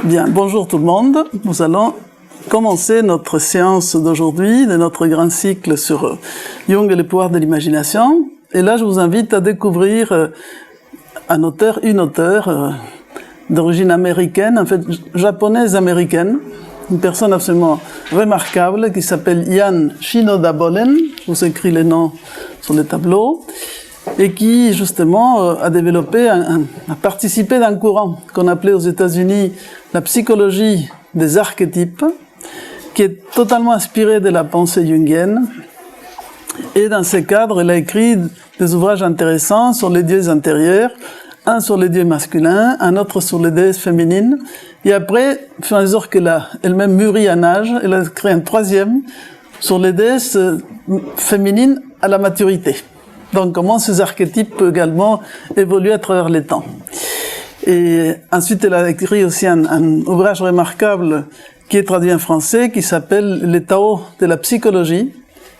Bien, bonjour tout le monde. Nous allons commencer notre séance d'aujourd'hui, de notre grand cycle sur Jung et les pouvoirs de l'imagination. Et là, je vous invite à découvrir un auteur, une auteure d'origine américaine, en fait japonaise-américaine, une personne absolument remarquable qui s'appelle Ian Shinoda Bolen, je vous écris les noms sur les tableaux, et qui justement a développé, a participé d'un courant qu'on appelait aux États-Unis la psychologie des archétypes, qui est totalement inspirée de la pensée jungienne. Et dans ce cadre, elle a écrit des ouvrages intéressants sur les dieux intérieurs, un sur les dieux masculins, un autre sur les déesses féminines. Et après, au fur et à mesure qu'elle a elle-même mûri en âge, elle a créé un troisième sur les déesses féminines à la maturité. Donc comment ces archétypes peuvent également évoluer à travers les temps. Et ensuite, elle a écrit aussi un ouvrage remarquable qui est traduit en français, qui s'appelle « Les Tao de la psychologie »,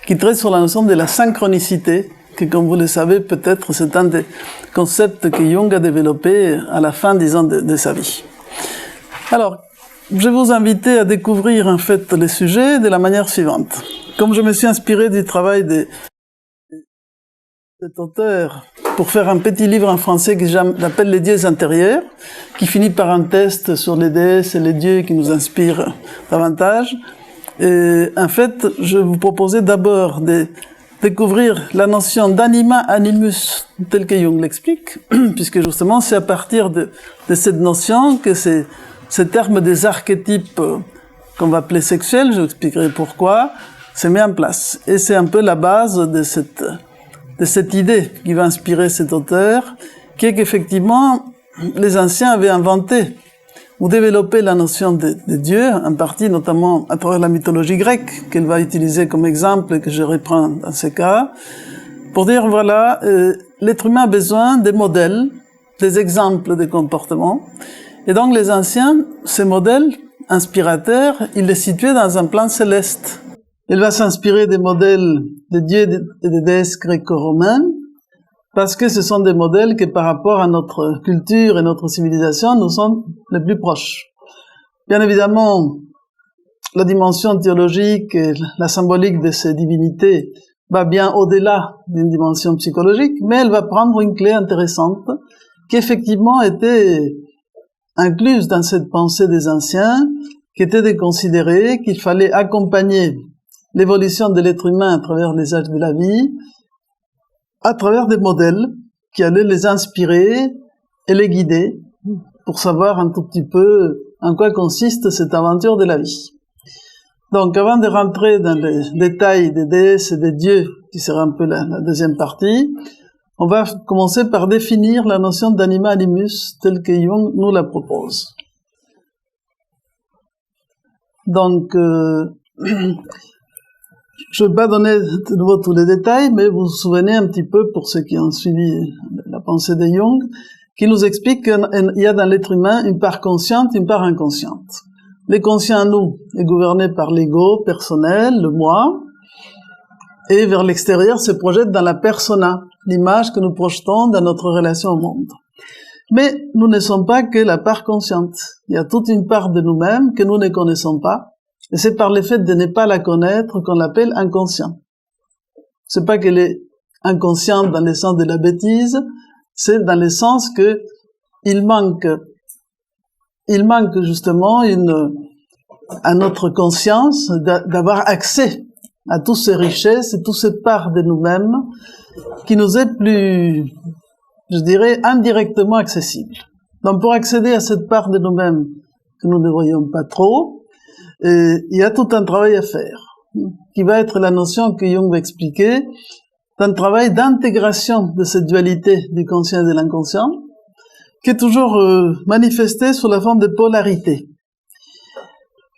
qui traite sur la notion de la synchronicité, que comme vous le savez, peut-être c'est un des concepts que Jung a développé à la fin, disons, de sa vie. Alors, je vais vous inviter à découvrir en fait les sujets de la manière suivante. Comme je me suis inspiré du travail de cet auteur pour faire un petit livre en français que j'appelle Les dieux intérieurs, qui finit par un test sur les déesses et les dieux qui nous inspirent davantage. Et en fait, je vais vous proposer d'abord de découvrir la notion d'anima animus telle que Jung l'explique, puisque justement c'est à partir de cette notion que ces termes des archétypes qu'on va appeler sexuels, je vous expliquerai pourquoi, se met en place. Et c'est un peu la base de cette idée qui va inspirer cet auteur, qui est qu'effectivement, les anciens avaient inventé ou développé la notion de Dieu, en partie notamment à travers la mythologie grecque, qu'elle va utiliser comme exemple et que je reprends dans ce cas, pour dire, voilà, l'être humain a besoin des modèles, des exemples de comportement, et donc les anciens, ces modèles inspirateurs, ils les situaient dans un plan céleste. Il va s'inspirer des modèles de dieux et de déesses gréco-romaines, parce que ce sont des modèles qui, par rapport à notre culture et notre civilisation, nous sont les plus proches. Bien évidemment, la dimension théologique et la symbolique de ces divinités va bien au-delà d'une dimension psychologique, mais elle va prendre une clé intéressante, qui effectivement était incluse dans cette pensée des anciens, qui était de considérer qu'il fallait accompagner l'évolution de l'être humain à travers les âges de la vie, à travers des modèles qui allaient les inspirer et les guider pour savoir un tout petit peu en quoi consiste cette aventure de la vie. Donc, avant de rentrer dans les détails des déesses et des dieux, qui sera un peu la deuxième partie, on va commencer par définir la notion d'anima animus telle que Jung nous la propose. Donc, je ne vais pas donner de nouveau tous les détails, mais vous vous souvenez un petit peu, pour ceux qui ont suivi la pensée de Jung, qui nous explique qu'il y a dans l'être humain une part consciente, une part inconsciente. Le conscient en nous est gouverné par l'ego personnel, le moi, et vers l'extérieur se projette dans la persona, l'image que nous projetons dans notre relation au monde. Mais nous ne sommes pas que la part consciente. Il y a toute une part de nous-mêmes que nous ne connaissons pas, et c'est par le fait de ne pas la connaître qu'on l'appelle inconscient. C'est pas qu'elle est inconsciente dans le sens de la bêtise, c'est dans le sens que il manque justement à notre conscience d'avoir accès à toutes ces richesses et toutes ces parts de nous-mêmes qui nous est plus, je dirais, indirectement accessible. Donc pour accéder à cette part de nous-mêmes que nous ne voyons pas trop, il y a tout un travail à faire, qui va être la notion que Jung va expliquer, d'un travail d'intégration de cette dualité du conscient et de l'inconscient, qui est toujours manifesté sous la forme de polarité.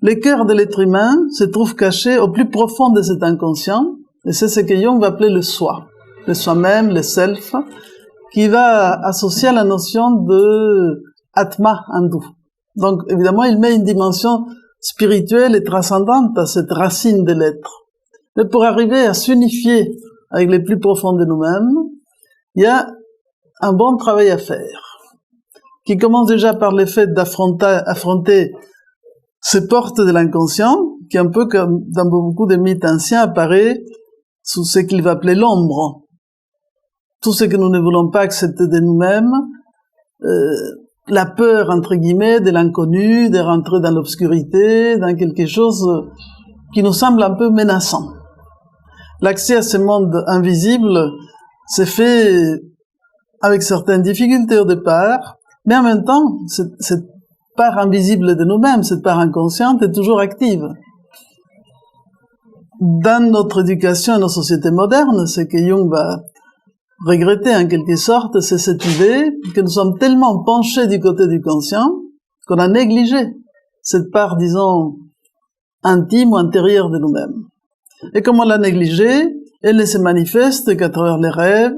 Le cœur de l'être humain se trouve caché au plus profond de cet inconscient, et c'est ce que Jung va appeler le soi-même, le self, qui va associer à la notion de Atma hindou. Donc évidemment, il met une dimension spirituelle et transcendante à cette racine de l'être. Mais pour arriver à s'unifier avec les plus profonds de nous-mêmes, il y a un bon travail à faire. qui commence déjà par le fait affronter ces portes de l'inconscient, qui un peu comme dans beaucoup de mythes anciens apparaît sous ce qu'il va appeler l'ombre. Tout ce que nous ne voulons pas accepter de nous-mêmes, la peur, entre guillemets, de l'inconnu, de rentrer dans l'obscurité, dans quelque chose qui nous semble un peu menaçant. L'accès à ce monde invisible s'est fait avec certaines difficultés au départ, mais en même temps, cette part invisible de nous-mêmes, cette part inconsciente, est toujours active. Dans notre éducation et nos sociétés modernes, ce que Jung va regretter en quelque sorte, c'est cette idée que nous sommes tellement penchés du côté du conscient qu'on a négligé cette part, disons, intime ou intérieure de nous-mêmes. Et comme on l'a négligée, elle ne se manifeste qu'à travers les rêves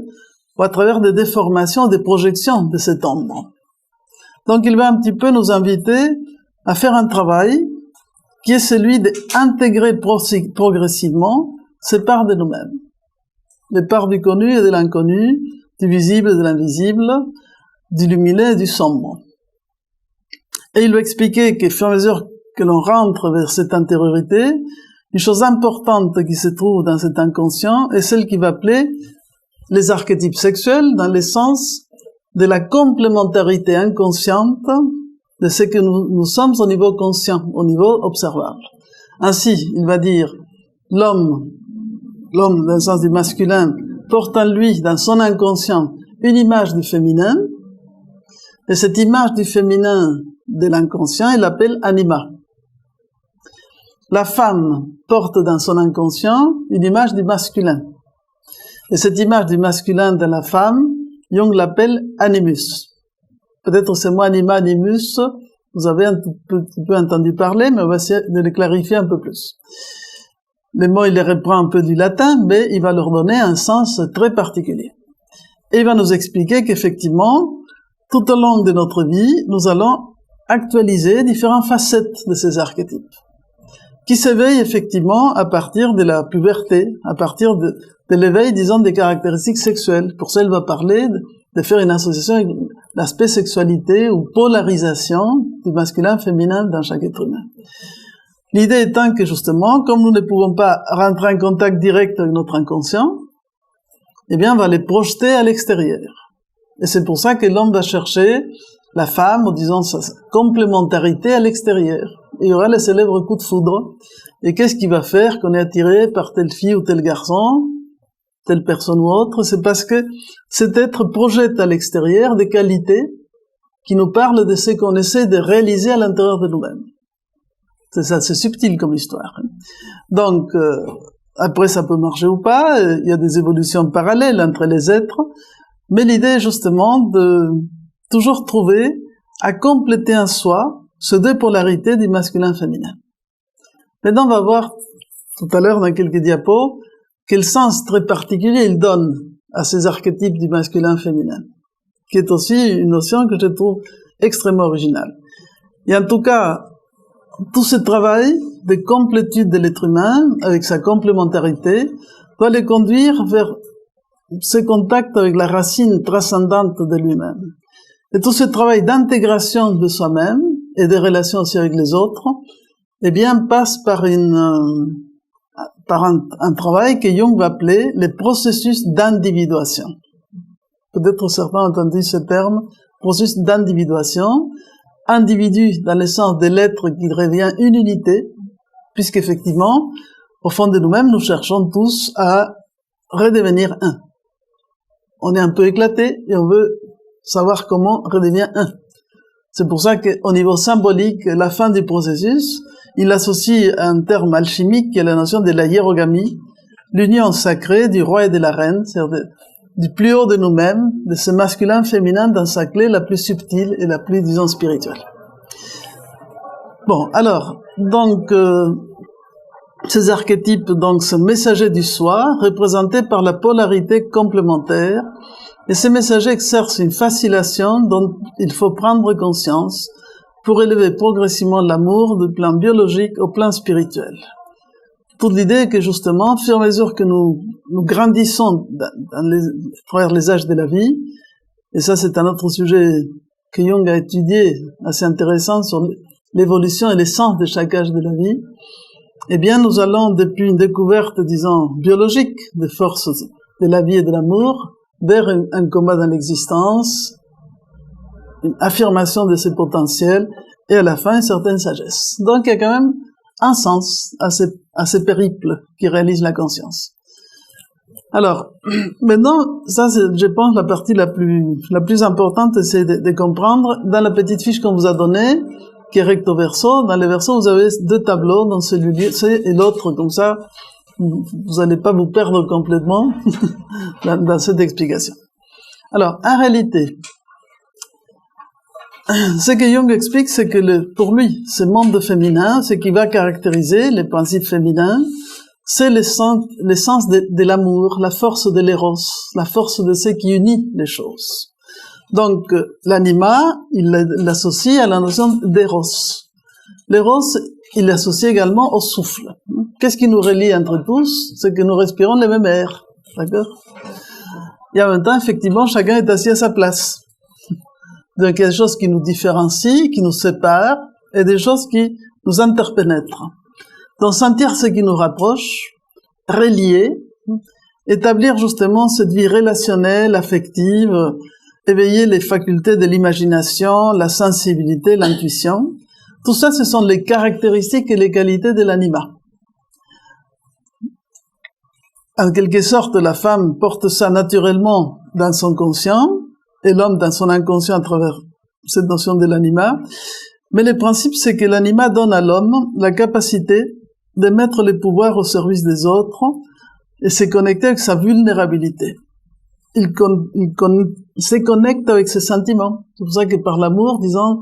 ou à travers des déformations, des projections de cette ombre. Donc il va un petit peu nous inviter à faire un travail qui est celui d'intégrer progressivement ces parts de nous-mêmes. Les parts du connu et de l'inconnu, du visible et de l'invisible, du lumineux et du sombre. Et il va expliquer qu'au fur et à mesure que l'on rentre vers cette intériorité, une chose importante qui se trouve dans cet inconscient est celle qu'il va appeler les archétypes sexuels, dans le sens de la complémentarité inconsciente de ce que nous sommes au niveau conscient, au niveau observable. Ainsi, il va dire, l'homme dans le sens du masculin, porte en lui, dans son inconscient, une image du féminin, et cette image du féminin de l'inconscient, il l'appelle anima. La femme porte dans son inconscient une image du masculin. Et cette image du masculin de la femme, Jung l'appelle animus. Peut-être ce mot anima, animus, vous avez un petit peu entendu parler, mais on va essayer de le clarifier un peu plus. Les mots, il les reprend un peu du latin, mais il va leur donner un sens très particulier. Et il va nous expliquer qu'effectivement, tout au long de notre vie, nous allons actualiser différentes facettes de ces archétypes, qui s'éveillent effectivement à partir de la puberté, à partir de l'éveil, disons, des caractéristiques sexuelles. Pour ça, il va parler de faire une association avec l'aspect sexualité ou polarisation du masculin-féminin dans chaque être humain. L'idée étant que justement, comme nous ne pouvons pas rentrer en contact direct avec notre inconscient, eh bien, on va les projeter à l'extérieur. Et c'est pour ça que l'homme va chercher la femme, ou disons sa complémentarité à l'extérieur. Il y aura les célèbres coups de foudre. Et qu'est-ce qui va faire qu'on est attiré par telle fille ou tel garçon, telle personne ou autre? C'est parce que cet être projette à l'extérieur des qualités qui nous parlent de ce qu'on essaie de réaliser à l'intérieur de nous-mêmes. C'est ça, c'est subtil comme histoire. Donc, après ça peut marcher ou pas, il y a des évolutions parallèles entre les êtres, mais l'idée est justement de toujours trouver à compléter en soi ce deux polarités du masculin-féminin. Maintenant, on va voir tout à l'heure dans quelques diapos quel sens très particulier il donne à ces archétypes du masculin-féminin, qui est aussi une notion que je trouve extrêmement originale. Et en tout cas, tout ce travail de complétude de l'être humain, avec sa complémentarité, doit le conduire vers ce contact avec la racine transcendante de lui-même. Et tout ce travail d'intégration de soi-même et des relations aussi avec les autres, eh bien, passe par un travail que Jung va appeler le processus d'individuation. Peut-être certains ont entendu ce terme, processus d'individuation. Individu dans le sens de l'être qui devient une unité, puisqu'effectivement, au fond de nous-mêmes, nous cherchons tous à redevenir un. On est un peu éclaté et on veut savoir comment redevenir un. C'est pour ça qu'au niveau symbolique, la fin du processus, il associe un terme alchimique qui est la notion de la hiérogamie, l'union sacrée du roi et de la reine, c'est-à-dire du plus haut de nous-mêmes, de ce masculin-féminin dans sa clé la plus subtile et la plus, disons, spirituelle. Bon, alors, donc, ces archétypes, donc, ce messager du soi, représenté par la polarité complémentaire, et ces messagers exercent une facilitation dont il faut prendre conscience pour élever progressivement l'amour du plan biologique au plan spirituel. Toute l'idée est que justement, au fur et à mesure que nous grandissons à travers les âges de la vie, et ça c'est un autre sujet que Jung a étudié, assez intéressant sur l'évolution et l'essence de chaque âge de la vie, eh bien, nous allons, depuis une découverte, disons, biologique des forces de la vie et de l'amour, vers un combat dans l'existence, une affirmation de ses potentiels, et à la fin, une certaine sagesse. Donc, il y a quand même un sens à ces périples qui réalisent la conscience. Alors, maintenant, ça c'est, je pense, la partie la plus importante, c'est de comprendre, dans la petite fiche qu'on vous a donnée, qui est recto verso, dans les versos, vous avez deux tableaux, dans celui-ci et l'autre, comme ça, vous n'allez pas vous perdre complètement dans cette explication. Alors, en réalité, ce que Jung explique, c'est que pour lui, ce monde féminin, ce qui va caractériser les principes féminins, c'est l'essence de l'amour, la force de l'éros, la force de ce qui unit les choses. Donc, l'anima, il l'associe à la notion d'éros. L'éros, il l'associe également au souffle. Qu'est-ce qui nous relie entre tous? C'est que nous respirons les mêmes airs. D'accord? Et en même temps, effectivement, chacun est assis à sa place. Donc, il y a des choses qui nous différencient, qui nous séparent, et des choses qui nous interpénètrent. Donc, sentir ce qui nous rapproche, relier, établir justement cette vie relationnelle, affective, éveiller les facultés de l'imagination, la sensibilité, l'intuition. Tout ça, ce sont les caractéristiques et les qualités de l'anima. En quelque sorte, la femme porte ça naturellement dans son conscient, et l'homme dans son inconscient à travers cette notion de l'anima. Mais le principe, c'est que l'anima donne à l'homme la capacité de mettre les pouvoirs au service des autres et se connecter avec sa vulnérabilité. Il se connecte avec ses sentiments. C'est pour ça que par l'amour, disons,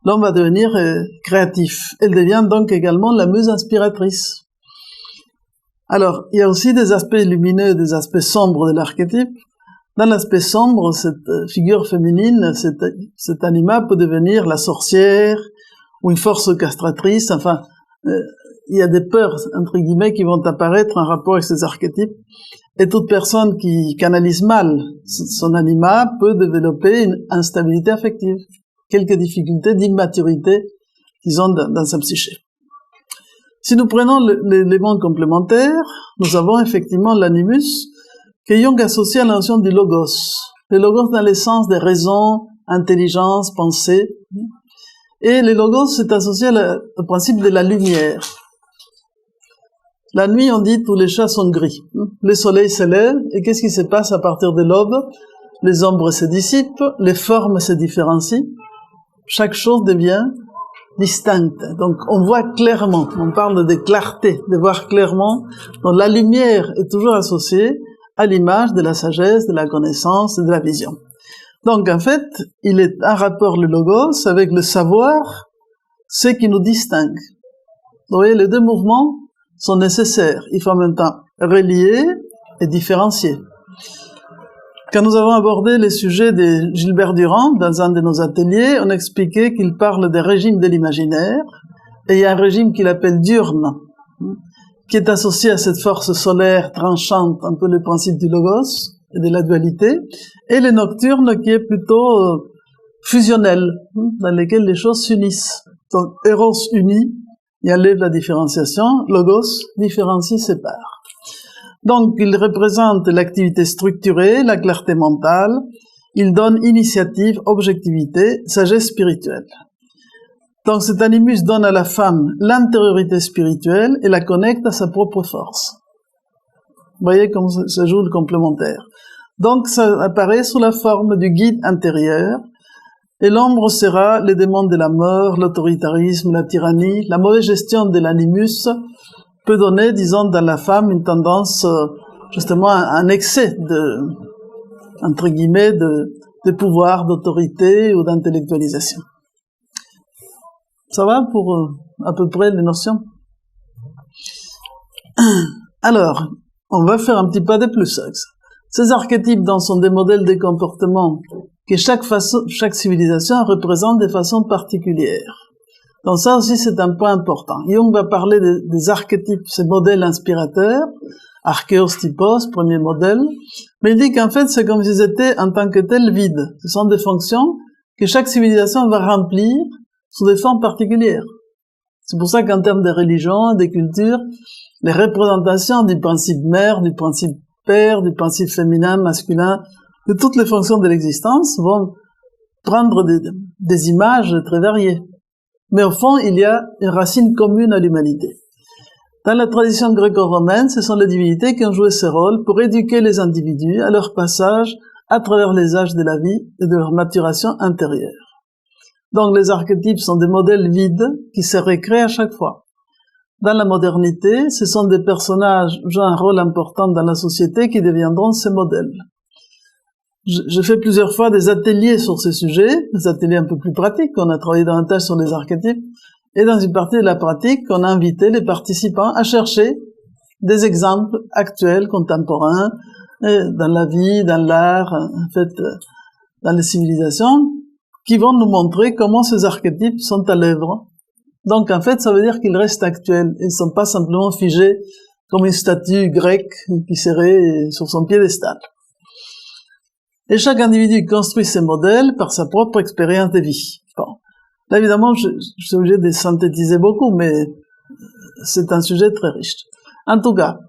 l'homme va devenir créatif. Elle devient donc également la muse inspiratrice. Alors, il y a aussi des aspects lumineux et des aspects sombres de l'archétype. Dans l'aspect sombre, cette figure féminine, cet anima peut devenir la sorcière ou une force castratrice. Enfin, il y a des peurs, entre guillemets, qui vont apparaître en rapport avec ces archétypes. Et toute personne qui canalise mal son anima peut développer une instabilité affective, quelques difficultés d'immaturité, disons, dans sa psyché. Si nous prenons l'élément complémentaire, nous avons effectivement l'animus, que Jung associe à la notion du logos. Le logos dans le sens des raisons, intelligence, pensée. Et le logos est associé au principe de la lumière. La nuit, on dit, tous les chats sont gris. Le soleil se lève, et qu'est-ce qui se passe à partir de l'aube? Les ombres se dissipent, les formes se différencient. Chaque chose devient distincte. Donc, on voit clairement. On parle de clarté, de voir clairement. Donc, la lumière est toujours associée à l'image de la sagesse, de la connaissance et de la vision. Donc, en fait, il est en rapport, le logos, avec le savoir, ce qui nous distingue. Vous voyez, les deux mouvements sont nécessaires. Il faut en même temps relier et différencier. Quand nous avons abordé les sujets de Gilbert Durand dans un de nos ateliers, on expliquait qu'il parle des régimes de l'imaginaire, et il y a un régime qu'il appelle diurne, qui est associé à cette force solaire tranchante, un peu le principe du logos et de la dualité, et le nocturne qui est plutôt fusionnel, dans lequel les choses s'unissent. Donc, Eros unit, il enlève la différenciation, logos différencie, sépare. Donc, il représente l'activité structurée, la clarté mentale, il donne initiative, objectivité, sagesse spirituelle. Donc, cet animus donne à la femme l'intériorité spirituelle et la connecte à sa propre force. Vous voyez comment se joue le complémentaire. Donc, ça apparaît sous la forme du guide intérieur, et l'ombre sera les démons de la mort, l'autoritarisme, la tyrannie. La mauvaise gestion de l'animus peut donner, disons, dans la femme une tendance, justement, un excès entre guillemets, de pouvoir, d'autorité ou d'intellectualisation. Ça va pour à peu près les notions? Alors, on va faire un petit pas de plus. Ces archétypes sont des modèles de comportement que chaque civilisation représente de façon particulière. Donc ça aussi, c'est un point important. Jung va parler des archétypes, ces modèles inspirateurs, archéos, typos, premier modèle, mais il dit qu'en fait, c'est comme s'ils étaient en tant que tels vides. Ce sont des fonctions que chaque civilisation va remplir sous des formes particulières. C'est pour ça qu'en termes de religion, de culture, les représentations du principe mère, du principe père, du principe féminin, masculin, de toutes les fonctions de l'existence vont prendre des images très variées. Mais au fond, il y a une racine commune à l'humanité. Dans la tradition gréco-romaine, ce sont les divinités qui ont joué ce rôle pour éduquer les individus à leur passage à travers les âges de la vie et de leur maturation intérieure. Donc les archétypes sont des modèles vides qui se recréent à chaque fois. Dans la modernité, ce sont des personnages jouant un rôle important dans la société qui deviendront ces modèles. J'ai fait plusieurs fois des ateliers sur ce sujet, des ateliers un peu plus pratiques, on a travaillé davantage sur les archétypes, et dans une partie de la pratique, on a invité les participants à chercher des exemples actuels, contemporains, dans la vie, dans l'art, en fait, dans les civilisations, qui vont nous montrer comment ces archétypes sont à l'œuvre. Donc, en fait, ça veut dire qu'ils restent actuels. Ils ne sont pas simplement figés comme une statue grecque qui serait sur son piédestal. Et chaque individu construit ses modèles par sa propre expérience de vie. Bon. Là, évidemment, je suis obligé de synthétiser beaucoup, mais c'est un sujet très riche. En tout cas,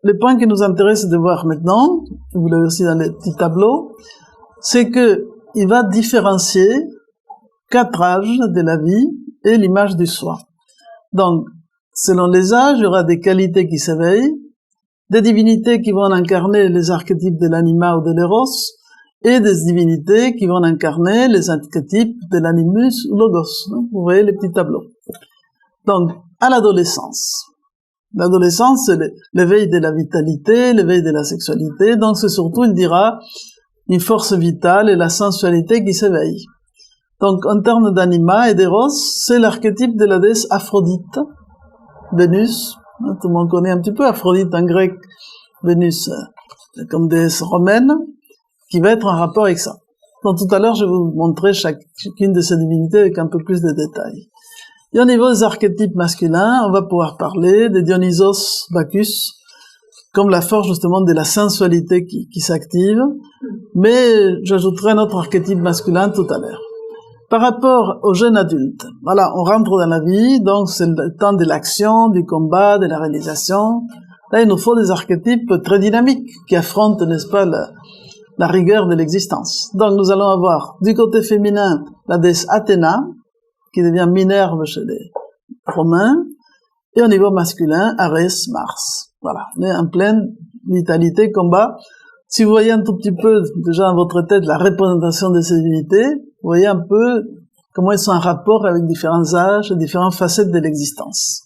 le point qui nous intéresse de voir maintenant, vous l'avez aussi dans les petits tableaux, c'est que il va différencier 4 âges de la vie et l'image du soi. Donc, selon les âges, il y aura des qualités qui s'éveillent, des divinités qui vont incarner les archétypes de l'anima ou de l'éros, et des divinités qui vont incarner les archétypes de l'animus ou logos. Vous voyez les petits tableaux. Donc, à l'adolescence. L'adolescence, c'est l'éveil de la vitalité, l'éveil de la sexualité, donc c'est surtout, il dira, une force vitale et la sensualité qui s'éveille. Donc, en termes d'anima et d'éros, c'est l'archétype de la déesse Aphrodite, Vénus. Tout le monde connaît un petit peu Aphrodite en grec, Vénus comme déesse romaine, qui va être en rapport avec ça. Donc, tout à l'heure, je vais vous montrer chacune de ces divinités avec un peu plus de détails. Et au niveau des archétypes masculins, on va pouvoir parler de Dionysos, Bacchus, comme la force justement de la sensualité qui s'active, mais j'ajouterai un autre archétype masculin tout à l'heure. Par rapport au jeune adulte, voilà, on rentre dans la vie, donc c'est le temps de l'action, du combat, de la réalisation. Là, il nous faut des archétypes très dynamiques qui affrontent, n'est-ce pas, la rigueur de l'existence. Donc nous allons avoir du côté féminin la déesse Athéna, qui devient Minerve chez les Romains, et au niveau masculin, Arès, Mars. Voilà, on est en pleine vitalité, combat. Si vous voyez un tout petit peu, déjà dans votre tête, la représentation de ces divinités, vous voyez un peu comment ils sont en rapport avec différents âges et différentes facettes de l'existence.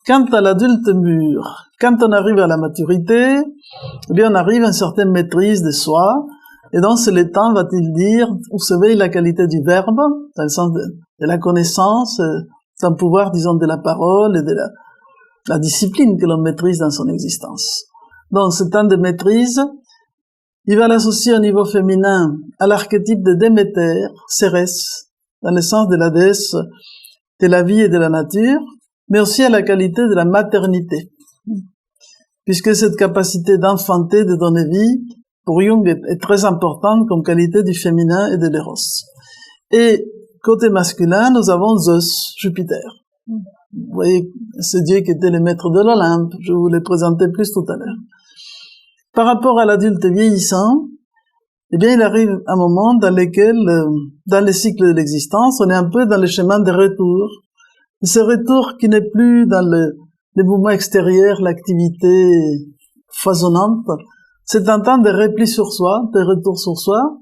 Quant à l'adulte mûr, quand on arrive à la maturité, eh bien on arrive à une certaine maîtrise de soi, et donc c'est le temps, va-t-il dire, où s'éveille la qualité du verbe, dans le sens de la connaissance, d'un pouvoir, disons, de la parole et de la discipline que l'on maîtrise dans son existence. Donc ce temps de maîtrise, il va l'associer au niveau féminin à l'archétype de Déméter, Cérès, dans le sens de la déesse de la vie et de la nature, mais aussi à la qualité de la maternité, puisque cette capacité d'enfanter, de donner vie, pour Jung est très importante comme qualité du féminin et de l'éros. Et côté masculin, nous avons Zeus, Jupiter. Vous voyez, ce dieu qui était le maître de l'Olympe, je vous l'ai présenté plus tout à l'heure. Par rapport à l'adulte vieillissant, eh bien, il arrive un moment dans lequel, dans les cycles de l'existence, on est un peu dans le chemin de retour. Ce retour qui n'est plus dans le mouvement extérieur, l'activité foisonnante, c'est un temps de repli sur soi, de retour sur soi,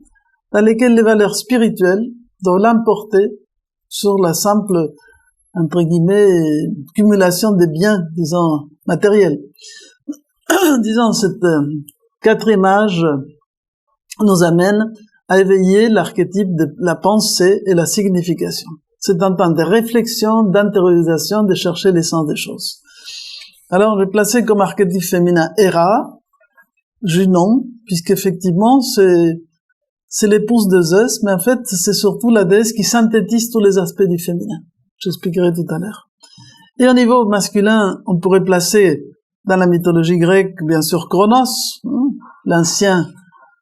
dans lequel les valeurs spirituelles doivent l'emporter sur la simple, entre guillemets, cumulation des biens, disons, matériels. Disons, cette 4e âge nous amène à éveiller l'archétype de la pensée et la signification. C'est un temps de réflexion, d'intériorisation, de chercher l'essence des choses. Alors, je vais placer comme archétype féminin Héra, Junon, puisqu'effectivement, c'est l'épouse de Zeus, mais en fait, c'est surtout la déesse qui synthétise tous les aspects du féminin. J'expliquerai tout à l'heure. Et au niveau masculin, on pourrait placer dans la mythologie grecque, bien sûr, Chronos, l'ancien,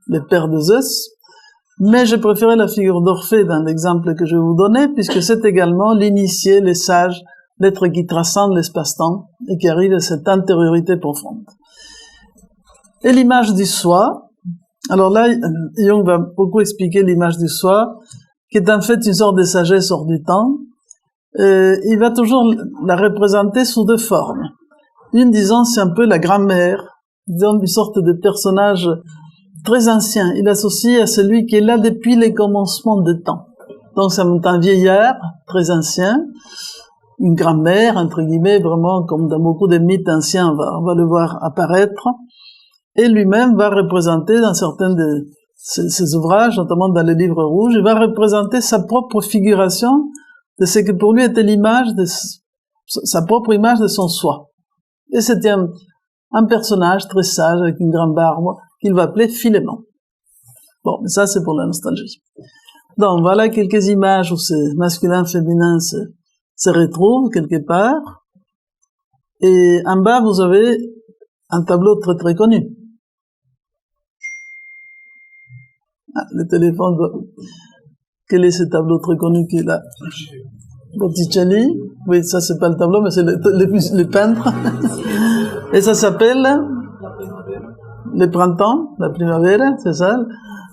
le père de Zeus, Mais j'ai préféré la figure d'Orphée dans l'exemple que je vais vous donner, puisque c'est également l'initié, les sages, l'être qui transcende l'espace-temps et qui arrive à cette intériorité profonde. Et l'image du soi, alors là, Jung va beaucoup expliquer l'image du soi, qui est en fait une sorte de sagesse hors du temps. Il va toujours la représenter sous deux formes. Une, disons, c'est un peu la grand-mère, disons, une sorte de personnage très ancien. Il associe à celui qui est là depuis les commencements des temps. Donc c'est un vieillard très ancien, une grand-mère, entre guillemets, vraiment comme dans beaucoup de mythes anciens, on va le voir apparaître. Et lui-même va représenter dans certains de ses ouvrages, notamment dans les livres rouges, il va représenter sa propre figuration de ce que pour lui était l'image de sa propre image de son soi. Et c'était un personnage très sage avec une grande barbe qu'il va appeler Philémon. Bon, mais ça c'est pour la nostalgie. Donc voilà quelques images où ces masculins féminins se retrouvent quelque part. Et en bas vous avez un tableau très très connu. Ah, le téléphone doit... Quel est ce tableau très connu qui est là? Botticelli. Oui, ça c'est pas le tableau, mais c'est le peintre. Et ça s'appelle le printemps, la primavera, c'est ça?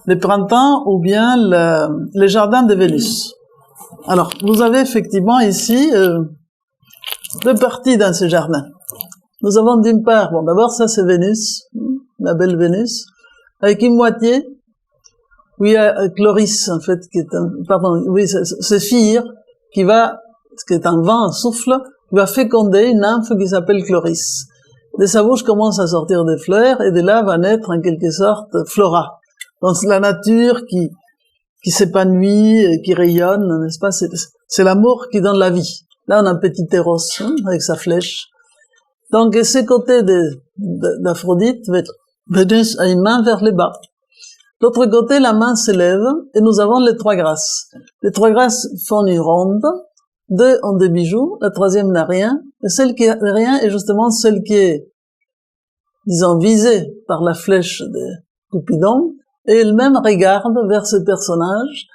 Le printemps ou bien le jardin de Vénus. Alors, vous avez effectivement ici deux parties dans ce jardin. Nous avons d'une part, bon d'abord ça c'est Vénus, la belle Vénus, avec une moitié où il y a Chloris, en fait, qui est c'est Phire, qui va, qui est un vent, un souffle, qui va féconder une nymphe qui s'appelle Chloris. De sa bouche commence à sortir des fleurs, et de là va naître, en quelque sorte, Flora. Donc, c'est la nature qui s'épanouit, qui rayonne, n'est-ce pas? C'est l'amour qui donne la vie. Là, on a un petit Eros, avec sa flèche. Donc, ce côté d'Aphrodite, Vénus a une main vers le bas. L'autre côté, la main s'élève et nous avons les trois grâces. Les trois grâces font une ronde, deux ont des bijoux, la troisième n'a rien, et celle qui a rien est justement celle qui est, disons, visée par la flèche de Cupidon, et elle-même regarde vers ce personnage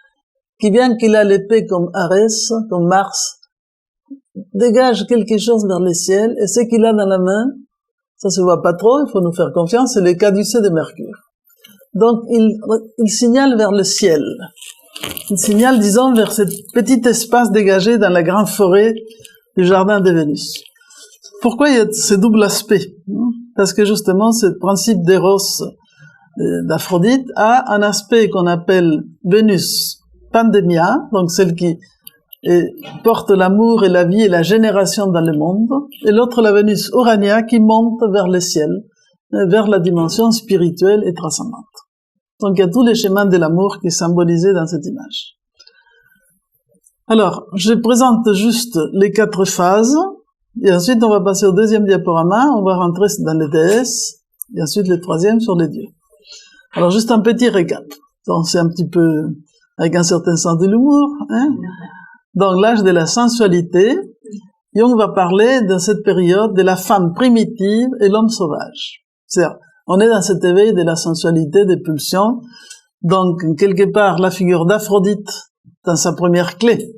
qui, bien qu'il a l'épée comme Arès, comme Mars, dégage quelque chose vers le ciel, et ce qu'il a dans la main, ça se voit pas trop, il faut nous faire confiance, c'est le caducée de Mercure. Donc, il signale vers le ciel. Il signale, disons, vers ce petit espace dégagé dans la grande forêt du jardin de Vénus. Pourquoi il y a ce double aspect? Parce que justement, ce principe d'Eros, d'Aphrodite, a un aspect qu'on appelle Vénus Pandemia, donc celle qui porte l'amour et la vie et la génération dans le monde, et l'autre, la Vénus Urania, qui monte vers le ciel, vers la dimension spirituelle et transcendante. Donc il y a tous les schémas de l'amour qui sont symbolisés dans cette image. Alors, je présente juste les 4 phases, et ensuite on va passer au deuxième diaporama, on va rentrer dans les déesses, et ensuite le troisième sur les dieux. Alors juste un petit récap. Donc c'est un petit peu avec un certain sens de l'humour, hein. Donc l'âge de la sensualité, Jung va parler dans cette période de la femme primitive et l'homme sauvage. C'est-à-dire, on est dans cet éveil de la sensualité, des pulsions. Donc, quelque part, la figure d'Aphrodite, dans sa première clé,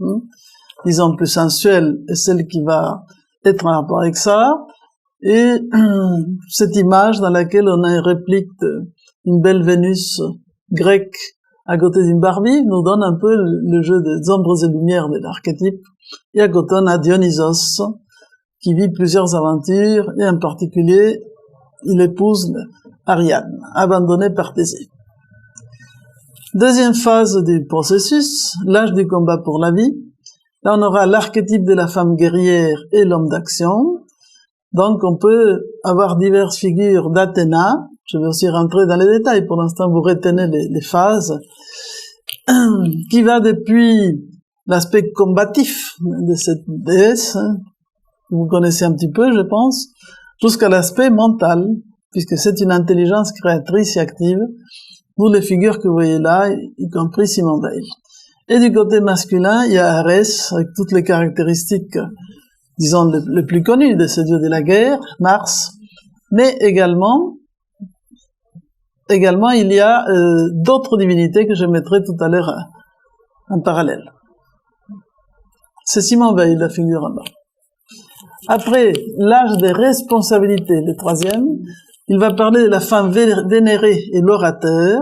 disons plus sensuelle, est celle qui va être en rapport avec ça. Et cette image dans laquelle on a une réplique d'une belle Vénus grecque à côté d'une Barbie nous donne un peu le jeu des ombres et lumières de l'archétype. Et à côté, on a Dionysos, qui vit plusieurs aventures, et en particulier, il épouse Ariadne, abandonnée par Thésée. Deuxième phase du processus, l'âge du combat pour la vie. Là, on aura l'archétype de la femme guerrière et l'homme d'action. Donc, on peut avoir diverses figures d'Athéna. Je vais aussi rentrer dans les détails. Pour l'instant, vous retenez les phases. Qui va depuis l'aspect combatif de cette déesse, vous connaissez un petit peu, je pense, jusqu'à l'aspect mental, puisque c'est une intelligence créatrice et active, d'où les figures que vous voyez là, y compris Simone Weil. Et du côté masculin, il y a Arès, avec toutes les caractéristiques, disons, les plus connues de ce dieu de la guerre, Mars, mais également également, il y a d'autres divinités que je mettrai tout à l'heure en parallèle. C'est Simon Veil, la figure en bas. Après, l'âge des responsabilités, le troisième, il va parler de la femme vénérée et l'orateur.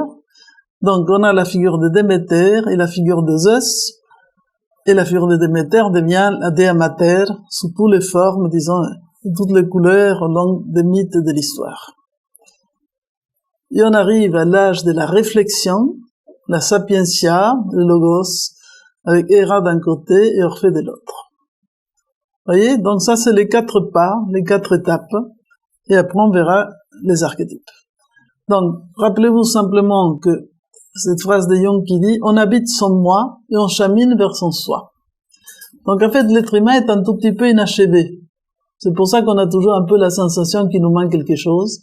Donc, on a la figure de Déméter et la figure de Zeus. Et la figure de Déméter devient la Dea Mater, sous toutes les formes, disons, toutes les couleurs au long des mythes de l'histoire. Et on arrive à l'âge de la réflexion, la sapientia, le logos, avec Héra d'un côté et Orphée de l'autre. Voyez, donc ça c'est les 4 pas, les 4 étapes, et après on verra les archétypes. Donc, rappelez-vous simplement que cette phrase de Jung qui dit « On habite son moi et on chemine vers son soi ». Donc en fait, l'être humain est un tout petit peu inachevé. C'est pour ça qu'on a toujours un peu la sensation qu'il nous manque quelque chose.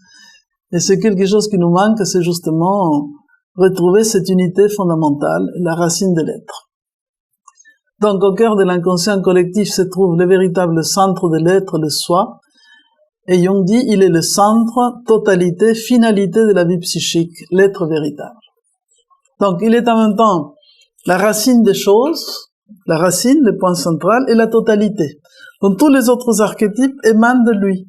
Et c'est quelque chose qui nous manque, c'est justement retrouver cette unité fondamentale, la racine de l'être. Donc au cœur de l'inconscient collectif se trouve le véritable centre de l'être, le soi. Et Jung dit, il est le centre, totalité, finalité de la vie psychique, l'être véritable. Donc il est en même temps la racine des choses, la racine, le point central, et la totalité. Donc tous les autres archétypes émanent de lui.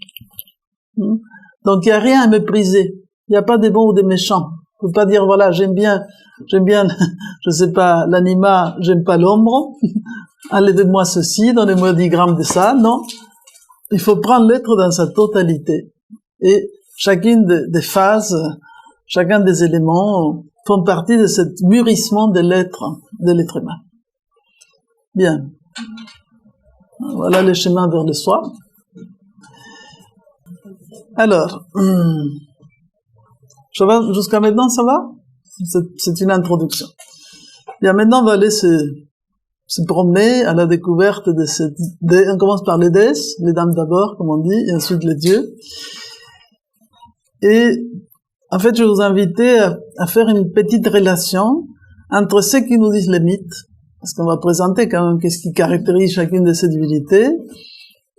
Donc il n'y a rien à mépriser. Il n'y a pas des bons ou des méchants. Il ne faut pas dire, voilà, j'aime bien, je sais pas, l'anima, j'aime pas l'ombre. Enlevez-moi ceci, donnez-moi 10 grammes de ça. Non. Il faut prendre l'être dans sa totalité. Et chacune des phases, chacun des éléments font partie de ce mûrissement de l'être humain. Bien. Voilà le chemin vers le soi. Alors, jusqu'à maintenant, ça va? C'est une introduction. Bien, maintenant, on va aller se promener à la découverte de on commence par les déesses, les dames d'abord, comme on dit, et ensuite les dieux. Et, en fait, je vais vous inviter à faire une petite relation entre ce qui nous disent les mythes, parce qu'on va présenter quand même qu'est-ce qui caractérise chacune de ces divinités,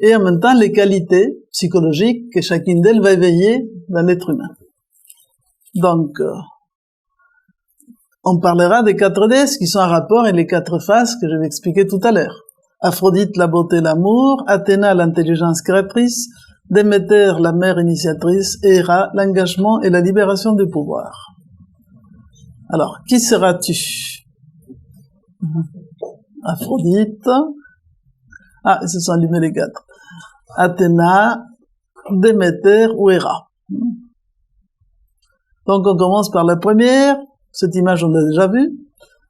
et en même temps les qualités psychologiques que chacune d'elles va éveiller dans l'être humain. Donc, on parlera des 4 déesses qui sont en rapport avec les 4 phases que je vais expliquer tout à l'heure. Aphrodite, la beauté et l'amour, Athéna, l'intelligence créatrice, Déméter, la mère initiatrice, et Héra, l'engagement et la libération du pouvoir. Alors, qui seras-tu? Aphrodite. Ah, ils se sont allumés les 4. Athéna, Déméter ou Héra. Donc on commence par la première. Cette image on l'a déjà vue.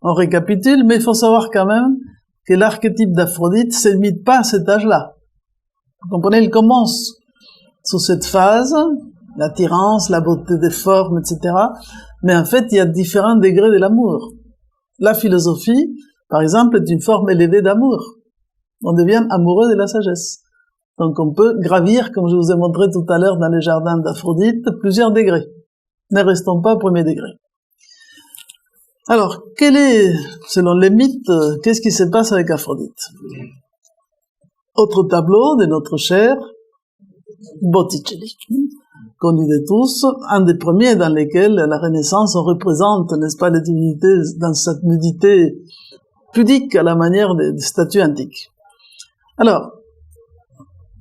On récapitule, mais il faut savoir quand même que l'archétype d'Aphrodite ne se limite pas à cet âge-là. Vous comprenez, il commence sous cette phase, l'attirance, la beauté des formes, etc. Mais en fait, il y a différents degrés de l'amour. La philosophie, par exemple, est une forme élevée d'amour. On devient amoureux de la sagesse. Donc on peut gravir, comme je vous ai montré tout à l'heure dans les jardins d'Aphrodite, plusieurs degrés. Ne restons pas au premier degré. Alors, selon les mythes, qu'est-ce qui se passe avec Aphrodite? Autre tableau de notre cher Botticelli, connu de tous, un des premiers dans lesquels la Renaissance représente, n'est-ce pas, les divinités dans cette nudité pudique à la manière des statues antiques. Alors,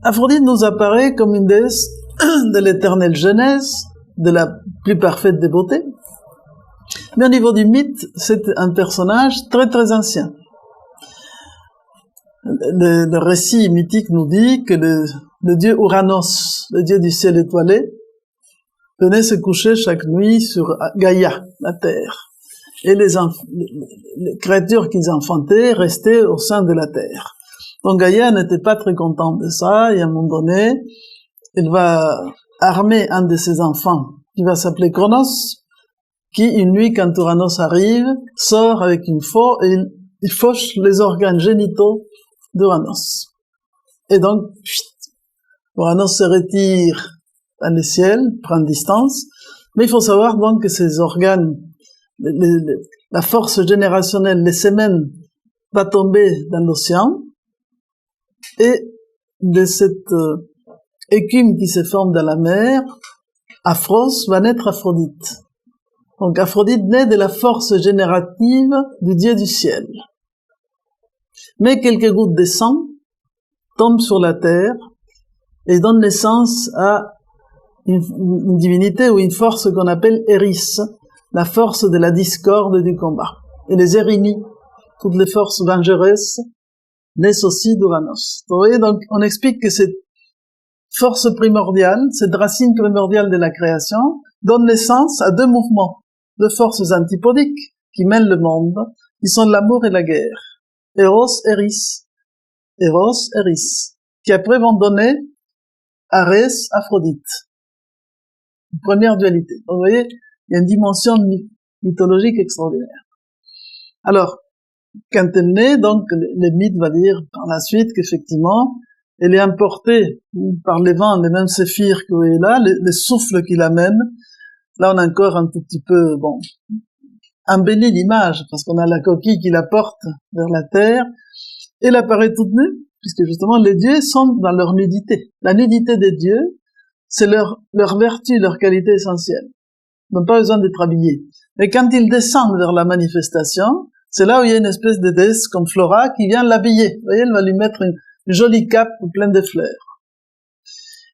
Aphrodite nous apparaît comme une déesse de l'éternelle jeunesse, de la plus parfaite des beautés. Mais au niveau du mythe, c'est un personnage très très ancien. Le récit mythique nous dit que le dieu Ouranos, le dieu du ciel étoilé, venait se coucher chaque nuit sur Gaïa, la terre. Et les créatures qu'ils enfantaient restaient au sein de la terre. Donc Gaïa n'était pas très contente de ça, et à un moment donné, elle va armer un de ses enfants, qui va s'appeler Chronos, qui, une nuit, quand Ouranos arrive, sort avec une faux et il fauche les organes génitaux d'Ouranos. Et donc, Ouranos se retire dans le ciel, prend distance, mais il faut savoir donc que ces organes, la force générationnelle, les semaines, va tomber dans l'océan, et de cette écume qui se forme dans la mer, Aphros va naître Aphrodite. Donc Aphrodite naît de la force générative du dieu du ciel. Mais quelques gouttes de sang tombent sur la terre et donnent naissance à une divinité ou une force qu'on appelle Eris, la force de la discorde du combat. Et les Erini, toutes les forces vengeresses, naissent aussi d'Uranos. Vous voyez, donc on explique que cette force primordiale, cette racine primordiale de la création, donne naissance à deux mouvements, deux forces antipodiques qui mènent le monde, qui sont l'amour et la guerre. Eros, Eris. Eros, Eris. Qui après vont donner Arès, Aphrodite. Une première dualité. Donc, vous voyez, il y a une dimension mythologique extraordinaire. Alors, quand elle naît, donc, le mythe va dire par la suite qu'effectivement, elle est emportée par les vents, les mêmes séphirs que vous voyez là, les souffles qui l'amènent. Là, on a encore un tout petit peu, bon, embelli l'image, parce qu'on a la coquille qui la porte vers la terre. Elle apparaît toute nue, puisque justement, les dieux sont dans leur nudité. La nudité des dieux, c'est leur vertu, leur qualité essentielle. Ils n'ont pas besoin d'être habillés. Mais quand ils descendent vers la manifestation, c'est là où il y a une espèce de déesse comme Flora qui vient l'habiller. Vous voyez, elle va lui mettre une jolie cape pleine de fleurs.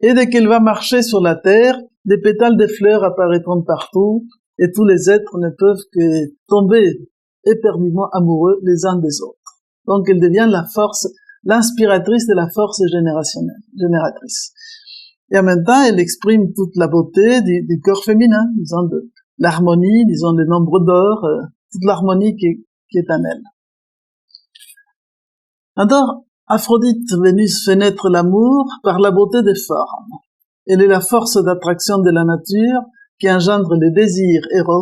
Et dès qu'elle va marcher sur la terre, des pétales de fleurs apparaîtront partout, et tous les êtres ne peuvent que tomber éperdument amoureux les uns des autres. Donc elle devient la force, l'inspiratrice de la force génératrice. Et en même temps, elle exprime toute la beauté du corps féminin, disons de l'harmonie, disons le nombre d'or, toute l'harmonie qui est en elle. Alors, Aphrodite, Vénus, fait naître l'amour par la beauté des formes. Elle est la force d'attraction de la nature qui engendre les désirs Eros.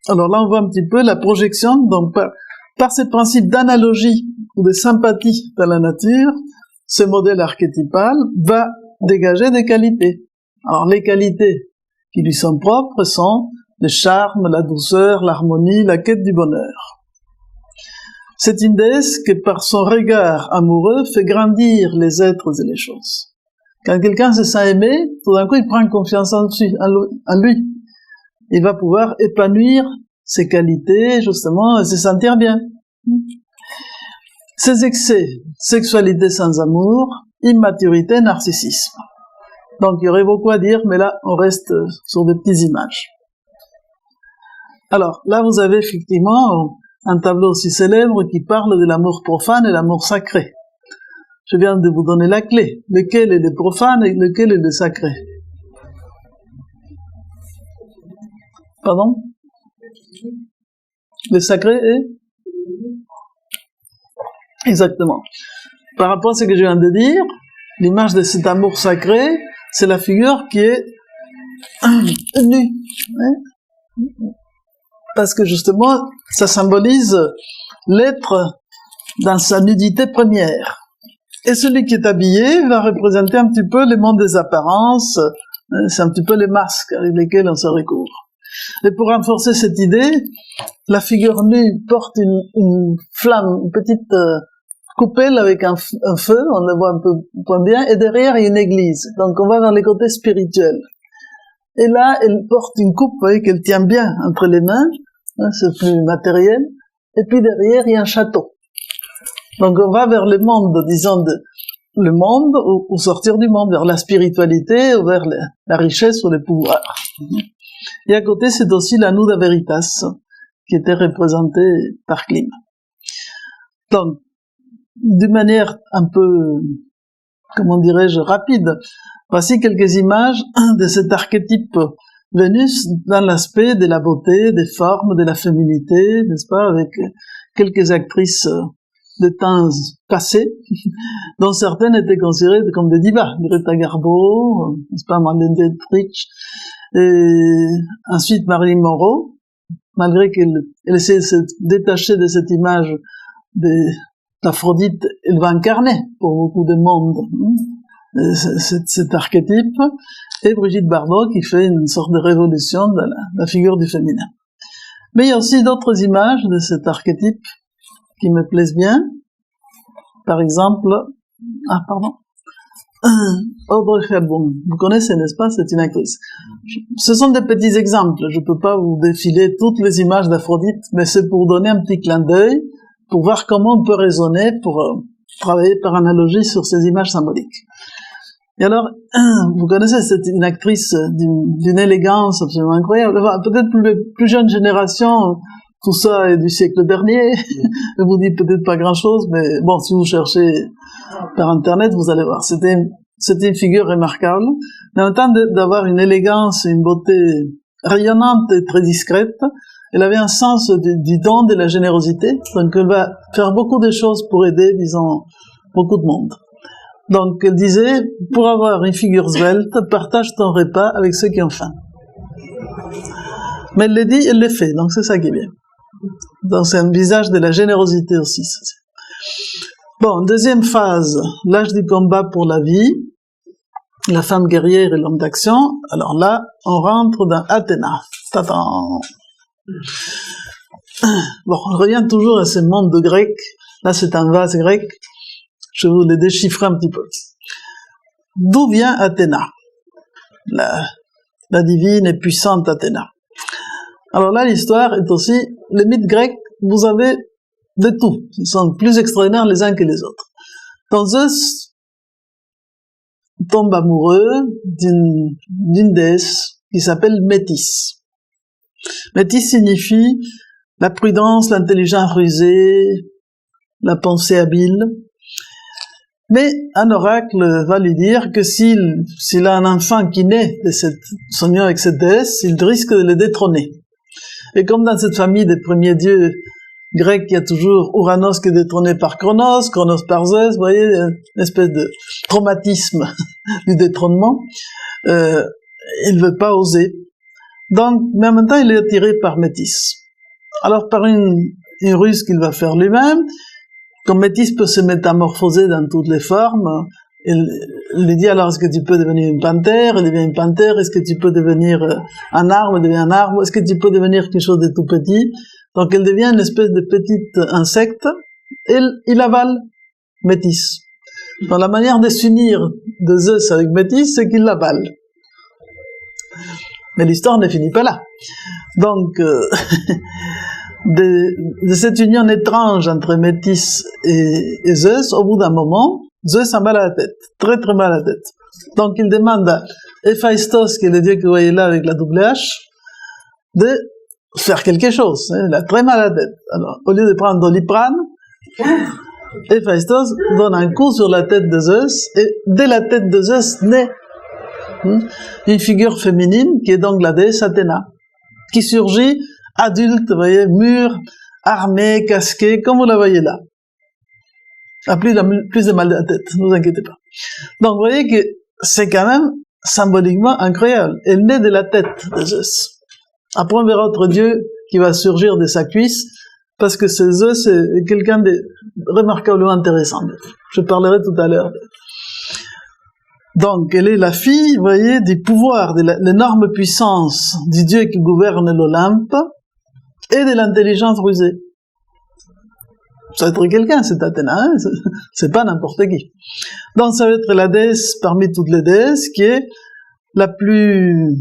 Alors là, on voit un petit peu la projection, donc par ces principes d'analogie ou de sympathie dans la nature, ce modèle archétypal va dégager des qualités. Alors les qualités qui lui sont propres sont le charme, la douceur, l'harmonie, la quête du bonheur. C'est une déesse qui, par son regard amoureux, fait grandir les êtres et les choses. Quand quelqu'un se sent aimé, tout d'un coup, il prend confiance en lui. Il va pouvoir épanouir ses qualités, justement, et se sentir bien. Ces excès, sexualité sans amour, immaturité, narcissisme. Donc, il y aurait beaucoup à dire, mais là, on reste sur des petites images. Alors, là, vous avez effectivement un tableau aussi célèbre qui parle de l'amour profane et l'amour sacré. Je viens de vous donner la clé. Lequel est le profane et lequel est le sacré? Pardon? Le sacré est? Exactement. Par rapport à ce que je viens de dire, l'image de cet amour sacré, c'est la figure qui est nue. Parce que justement, ça symbolise l'être dans sa nudité première. Et celui qui est habillé va représenter un petit peu le monde des apparences, c'est un petit peu les masques avec lesquels on se recouvre. Et pour renforcer cette idée, la figure nue porte une flamme, une petite coupelle avec un feu, on le voit un peu bien, et derrière il y a une église. Donc on va vers les côtés spirituels. Et là, elle porte une coupe, vous voyez, qu'elle tient bien entre les mains, hein, c'est plus matériel, et puis derrière il y a un château. Donc on va vers le monde, disons, le monde, ou sortir du monde, vers la spiritualité, ou vers la richesse ou le pouvoir. Et à côté, c'est aussi la Nuda Veritas, qui était représentée par Klim. Donc, d'une manière un peu, comment dirais-je, rapide, voici quelques images de cet archétype Vénus dans l'aspect de la beauté, des formes, de la féminité, n'est-ce pas, avec quelques actrices de temps passés, dont certaines étaient considérées comme des divas, Greta Garbo, n'est-ce pas, Marlene Dietrich, et ensuite Marilyn Monroe, malgré qu'elle essaie de se détacher de cette image d'Aphrodite, elle va incarner pour beaucoup de monde cet archétype, et Brigitte Bardot qui fait une sorte de révolution dans la figure du féminin. Mais il y a aussi d'autres images de cet archétype qui me plaisent bien. Par exemple, Audrey Hepburn, vous connaissez, n'est-ce pas? C'est une actrice. Ce sont des petits exemples. Je peux pas vous défiler toutes les images d'Aphrodite, mais c'est pour donner un petit clin d'œil, pour voir comment on peut raisonner, pour travailler par analogie sur ces images symboliques. Et alors, vous connaissez, c'est une actrice d'une élégance absolument incroyable. Enfin, peut-être pour les plus jeunes générations, tout ça est du siècle dernier. Je vous dis peut-être pas grand-chose, mais bon, si vous cherchez par Internet, vous allez voir. C'était une figure remarquable, mais en même temps d'avoir une élégance, une beauté rayonnante et très discrète. Elle avait un sens du don, de la générosité, donc elle va faire beaucoup de choses pour aider, disons, beaucoup de monde. Donc elle disait, pour avoir une figure svelte, partage ton repas avec ceux qui ont faim. Mais elle le dit, elle le fait, donc c'est ça qui est bien. Donc c'est un visage de la générosité aussi. Bon, deuxième phase, l'âge du combat pour la vie, la femme guerrière et l'homme d'action. Alors là, on rentre dans Athéna. Tatan. Bon, on revient toujours à ce monde de grec. Là, c'est un vase grec. Je vais vous les déchiffrer un petit peu. D'où vient Athéna? La divine et puissante Athéna. Alors là, l'histoire est aussi, les mythes grecs, vous avez de tout. Ils sont plus extraordinaires les uns que les autres. Donc Zeus tombe amoureux d'une déesse qui s'appelle Métis. Métis signifie la prudence, l'intelligence rusée, la pensée habile. Mais un oracle va lui dire que s'il a un enfant qui naît de son union avec cette déesse, il risque de le détrôner. Et comme dans cette famille des premiers dieux grecs, il y a toujours Ouranos qui est détrôné par Chronos, Chronos par Zeus, vous voyez, une espèce de traumatisme du détrônement, il ne veut pas oser. Donc, mais en même temps, il est attiré par Métis. Alors, par une ruse qu'il va faire lui-même, comme Métis peut se métamorphoser dans toutes les formes, il lui dit alors, est-ce que tu peux devenir une panthère? Il devient une panthère. Est-ce que tu peux devenir un arbre? Il devient un arbre. Est-ce que tu peux devenir quelque chose de tout petit? Donc, elle devient une espèce de petit insecte. Et il avale Métis. Donc, la manière de s'unir de Zeus avec Métis, c'est qu'il l'avale. Mais l'histoire ne finit pas là. Donc, de cette union étrange entre Métis et Zeus, au bout d'un moment, Zeus a mal à la tête, très très mal à la tête. Donc il demande à Héphaïstos, qui est le dieu que vous voyez là avec la double H, de faire quelque chose. Il a très mal à la tête. Alors, au lieu de prendre Doliprane, Héphaïstos donne un coup sur la tête de Zeus, et dès la tête de Zeus naît une figure féminine, qui est donc la déesse Athéna, qui surgit adulte, vous voyez, mûre, armée, casquée, comme vous la voyez là. A plus de mal de la tête, ne vous inquiétez pas. Donc vous voyez que c'est quand même symboliquement incroyable. Elle naît de la tête de Zeus. Après on verra autre dieu qui va surgir de sa cuisse, parce que ce Zeus est quelqu'un de remarquablement intéressant. Je parlerai tout à l'heure. Donc elle est la fille, vous voyez, du pouvoir, de l'énorme puissance du dieu qui gouverne l'Olympe, et de l'intelligence rusée. Ça va être quelqu'un, c'est Athéna, hein, c'est pas n'importe qui. Donc ça va être la déesse parmi toutes les déesses qui est la plus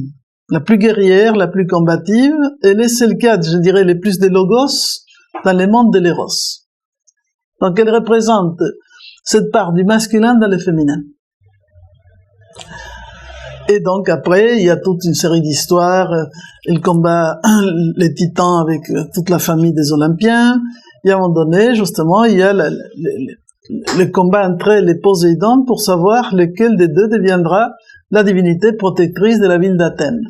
guerrière, la plus combative, et c'est qui a, je dirais, les plus de logos dans le monde de l'éros. Donc elle représente cette part du masculin dans le féminin. Et donc après, il y a toute une série d'histoires, il combat les titans avec toute la famille des Olympiens, et à un moment donné, justement, il y a le combat entre elle et Poséidon pour savoir lequel des deux deviendra la divinité protectrice de la ville d'Athènes,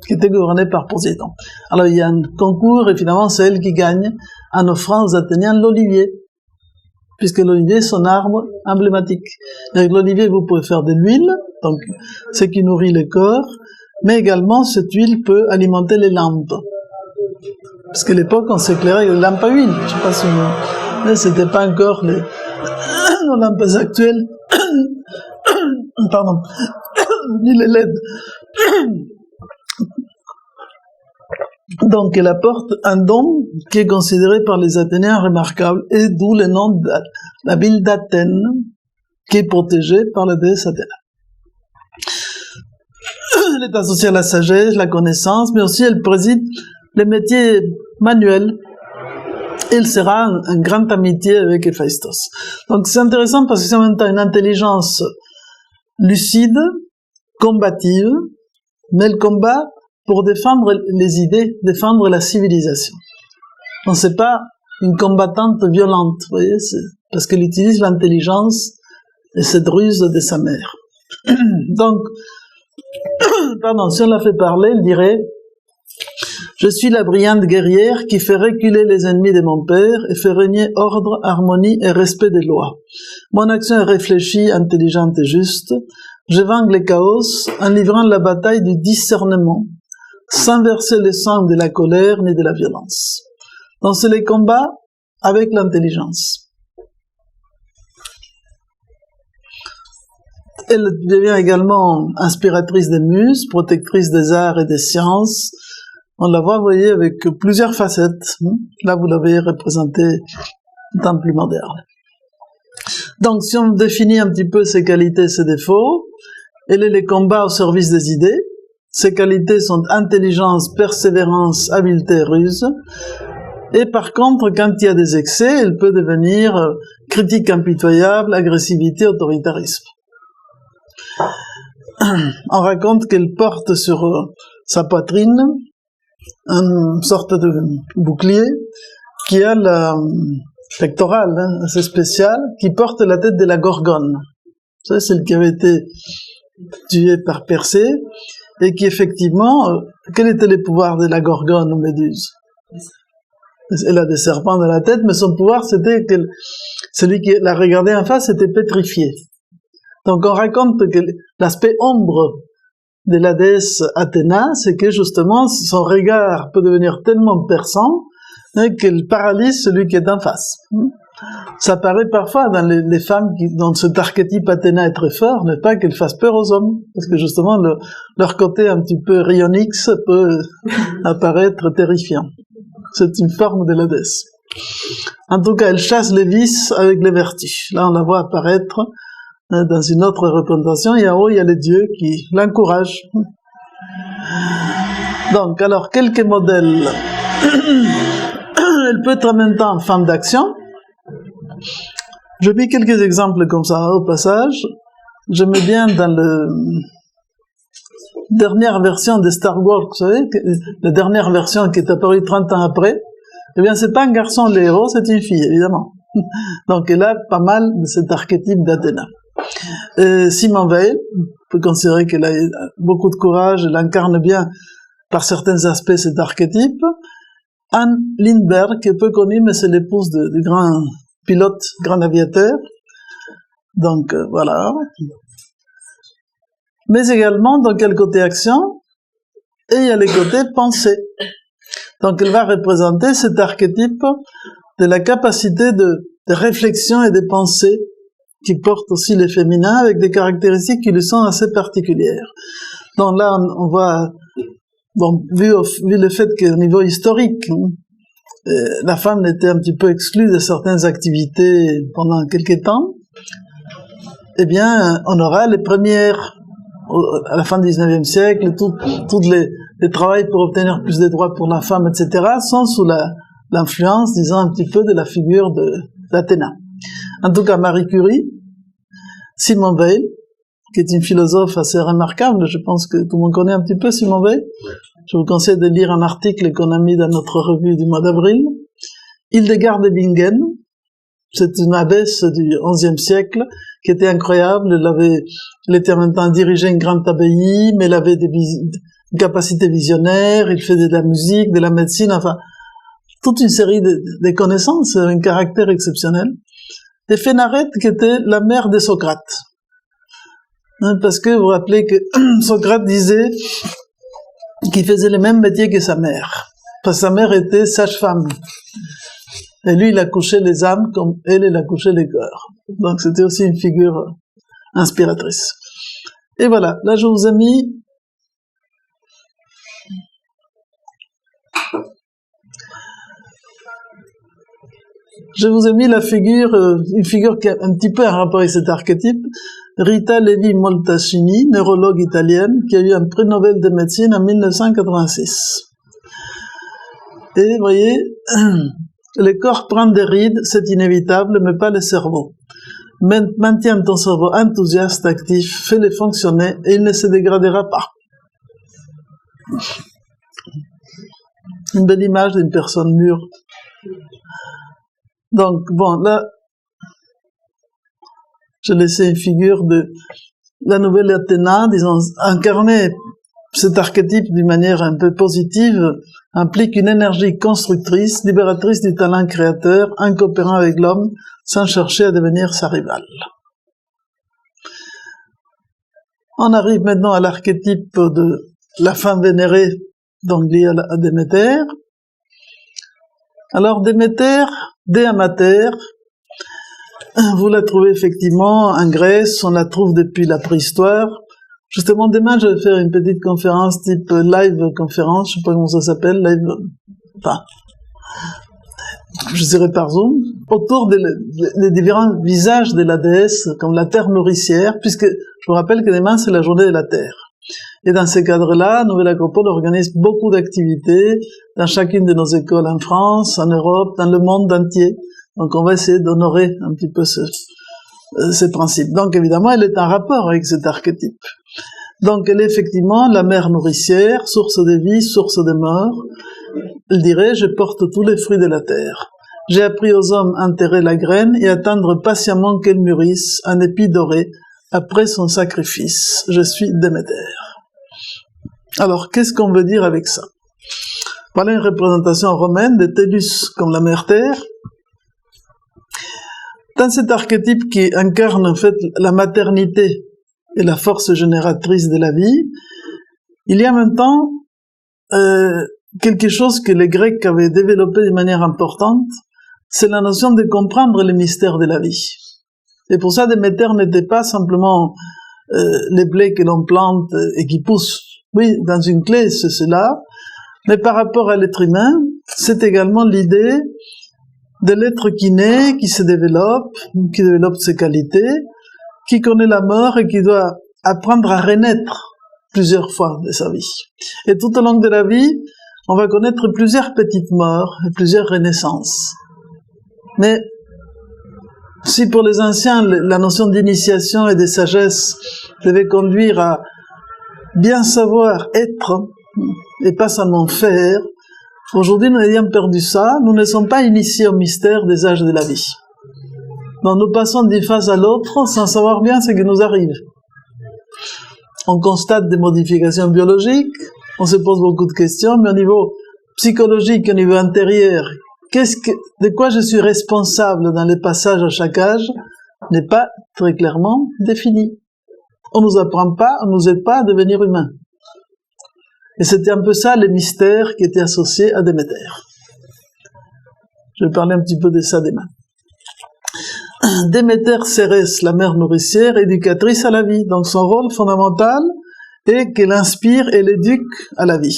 qui était gouvernée par Poséidon. Alors il y a un concours, et finalement c'est elle qui gagne, en offrant aux Athéniens l'olivier, puisque l'olivier est son arbre emblématique. Avec l'olivier, vous pouvez faire de l'huile, donc ce qui nourrit le corps, mais également cette huile peut alimenter les lampes. Parce qu'à l'époque, on s'éclairait avec des lampes à huile. Je ne sais pas si vous... Mais c'était pas encore les lampes actuelles. Pardon. Ni les LED. Donc, elle apporte un don qui est considéré par les Athéniens remarquable, et d'où le nom de la ville d'Athènes, qui est protégée par la déesse Athéna. Elle est associée à la sagesse, la connaissance, mais aussi elle préside les métiers manuels. Elle sera en grande amitié avec Héphaïstos. Donc c'est intéressant parce que c'est en même temps une intelligence lucide, combative, mais elle combat pour défendre les idées, défendre la civilisation. Donc c'est pas une combattante violente, vous voyez, parce qu'elle utilise l'intelligence et cette ruse de sa mère. Donc, pardon, si on la fait parler, elle dirait: je suis la brillante guerrière qui fait reculer les ennemis de mon père et fait régner ordre, harmonie et respect des lois. Mon action est réfléchie, intelligente et juste. J'évangre le chaos en livrant la bataille du discernement, sans verser le sang de la colère ni de la violence. Donc c'est les combats avec l'intelligence. Elle devient également inspiratrice des muses, protectrice des arts et des sciences. On la voit, vous voyez, avec plusieurs facettes. Là, vous l'avez représenté dans plus moderne. Donc, si on définit un petit peu ses qualités, ses défauts, elle est les combats au service des idées. Ses qualités sont intelligence, persévérance, habileté et ruse. Et par contre, quand il y a des excès, elle peut devenir critique impitoyable, agressivité, autoritarisme. On raconte qu'elle porte sur sa poitrine une sorte de bouclier qui a la pectorale assez spéciale, qui porte la tête de la Gorgone. C'est celle qui avait été tuée par Persée, et qui effectivement, quel était le pouvoir de la Gorgone ou Méduse? Elle a des serpents dans la tête, mais son pouvoir c'était que celui qui la regardait en face était pétrifié. Donc on raconte que l'aspect ombre de la déesse Athéna, c'est que justement son regard peut devenir tellement perçant qu'elle paralyse celui qui est en face. Ça apparaît parfois dans les femmes dont cet archétype Athéna est très fort, mais pas qu'elles fassent peur aux hommes, parce que justement leur côté un petit peu rayonnix peut apparaître terrifiant. C'est une forme de la déesse. En tout cas, elle chasse les vices avec les vertus. Là, on la voit apparaître dans une autre représentation, et en haut, il y a les dieux qui l'encouragent. Donc, alors, quelques modèles. Elle peut être en même temps femme d'action. Je mets quelques exemples comme ça au passage. Je mets bien dans la dernière version de Star Wars, vous savez, la dernière version qui est apparue 30 ans après. Eh bien, c'est pas un garçon le héros, c'est une fille, évidemment. Donc, elle a pas mal de cet archétype d'Athéna. Simone Weil, on peut considérer qu'elle a beaucoup de courage, elle incarne bien par certains aspects cet archétype. Anne Lindbergh, qui est peu connue, mais c'est l'épouse du grand pilote, grand aviateur. Donc, voilà. Mais également, dans quel côté action? Et il y a les côtés pensée. Donc, elle va représenter cet archétype de la capacité de réflexion et de pensée qui porte aussi les féminins avec des caractéristiques qui lui sont assez particulières. Donc là, on voit, bon, vu le fait qu'au niveau historique, la femme était un petit peu exclue de certaines activités pendant quelque temps, eh bien, on aura les premières, à la fin du 19e siècle, toutes les travails pour obtenir plus de droits pour la femme, etc., sont sous l'influence, disons, un petit peu de la figure d'Athéna. En tout cas, Marie Curie, Simone Weil, qui est une philosophe assez remarquable, je pense que tout le monde connaît un petit peu Simone Weil. Je vous conseille de lire un article qu'on a mis dans notre revue du mois d'avril. Hildegard de Bingen, c'est une abbesse du XIe siècle, qui était incroyable. Elle était en même temps dirigée une grande abbaye, mais elle avait des capacités visionnaires, il faisait de la musique, de la médecine, enfin, toute une série de connaissances, un caractère exceptionnel. Et Phénarète, qui était la mère de Socrate. Parce que vous vous rappelez que Socrate disait qu'il faisait le même métier que sa mère. Parce que sa mère était sage-femme. Et lui, il accouchait les âmes comme elle accouchait les corps. Donc c'était aussi une figure inspiratrice. Et voilà, là je vous ai mis Je vous ai mis la figure, une figure qui a un petit peu un rapport avec cet archétype, Rita Levi-Montalcini, neurologue italienne, qui a eu un prix Nobel de médecine en 1986. Et vous voyez, le corps prend des rides, c'est inévitable, mais pas le cerveau. Maintiens ton cerveau enthousiaste, actif, fais-le fonctionner et il ne se dégradera pas. Une belle image d'une personne mûre. Donc, bon, là, j'ai laissé une figure de la nouvelle Athéna, disons, incarner cet archétype d'une manière un peu positive, implique une énergie constructrice, libératrice du talent créateur, en coopérant avec l'homme, sans chercher à devenir sa rivale. On arrive maintenant à l'archétype de la femme vénérée, donc liée à Déméter. Alors Déméter, Déamater, vous la trouvez effectivement en Grèce, on la trouve depuis la préhistoire. Justement, demain, je vais faire une petite conférence type live conférence, je sais pas comment ça s'appelle, live, enfin, je dirais par Zoom, autour des différents visages de la déesse, comme la terre nourricière, puisque je vous rappelle que demain, c'est la journée de la terre. Et dans ce cadre-là, Nouvelle Acropole organise beaucoup d'activités dans chacune de nos écoles en France, en Europe, dans le monde entier. Donc on va essayer d'honorer un petit peu ces principes. Donc évidemment, elle est en rapport avec cet archétype. Donc elle est effectivement la mère nourricière, source de vie, source de mort. Elle dirait, je porte tous les fruits de la terre. J'ai appris aux hommes à enterrer la graine et attendre patiemment qu'elle mûrisse, un épi doré, après son sacrifice. Je suis Déméter. Alors, qu'est-ce qu'on veut dire avec ça? Voilà une représentation romaine de Tellus comme la mère terre. Dans cet archétype qui incarne en fait la maternité et la force génératrice de la vie, il y a maintenant quelque chose que les Grecs avaient développé de manière importante, c'est la notion de comprendre les mystères de la vie. Et pour ça, Déméter n'était pas simplement les blés que l'on plante et qui poussent. Oui, dans une clé, c'est cela, mais par rapport à l'être humain, c'est également l'idée de l'être qui naît, qui développe ses qualités, qui connaît la mort et qui doit apprendre à renaître plusieurs fois de sa vie. Et tout au long de la vie, on va connaître plusieurs petites morts et plusieurs renaissances. Mais si pour les anciens, la notion d'initiation et de sagesse devait conduire à bien savoir être et pas seulement faire, aujourd'hui nous ayons perdu ça, nous ne sommes pas initiés au mystère des âges de la vie. Donc nous passons d'une phase à l'autre sans savoir bien ce qui nous arrive. On constate des modifications biologiques, on se pose beaucoup de questions, mais au niveau psychologique, au niveau intérieur, de quoi je suis responsable dans les passages à chaque âge n'est pas très clairement défini. On nous apprend pas, on nous aide pas à devenir humain. Et c'était un peu ça les mystères qui étaient associés à Déméter. Je vais parler un petit peu de ça demain. Déméter Cérès, la mère nourricière, éducatrice à la vie. Donc son rôle fondamental est qu'elle inspire et l'éduque à la vie.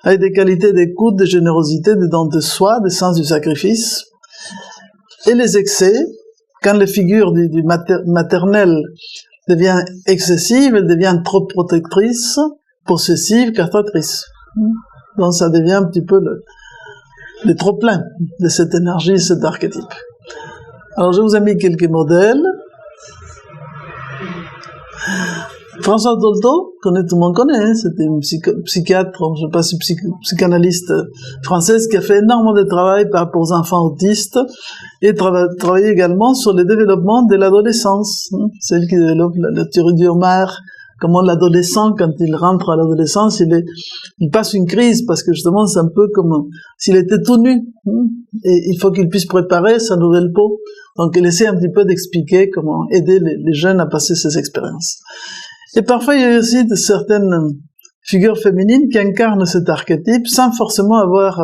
Avec des qualités d'écoute, de générosité, de don de soi, de sens du sacrifice. Et les excès, quand les figures du maternel devient excessive, elle devient trop protectrice, possessive, castratrice. Donc ça devient un petit peu le trop-plein de cette énergie, cet archétype. Alors je vous ai mis quelques modèles. Françoise Dolto, tout le monde connaît, hein, c'était une psychiatre, je ne sais pas si psychanalyste française qui a fait énormément de travail par rapport aux enfants autistes et travaillé également sur le développement de l'adolescence. Hein, celle qui développe la théorie du homard, comment l'adolescent, quand il rentre à l'adolescence, il passe une crise parce que justement c'est un peu comme s'il était tout nu, hein, et il faut qu'il puisse préparer sa nouvelle peau. Donc elle essaie un petit peu d'expliquer comment aider les jeunes à passer ces expériences. Et parfois, il y a aussi de certaines figures féminines qui incarnent cet archétype sans forcément avoir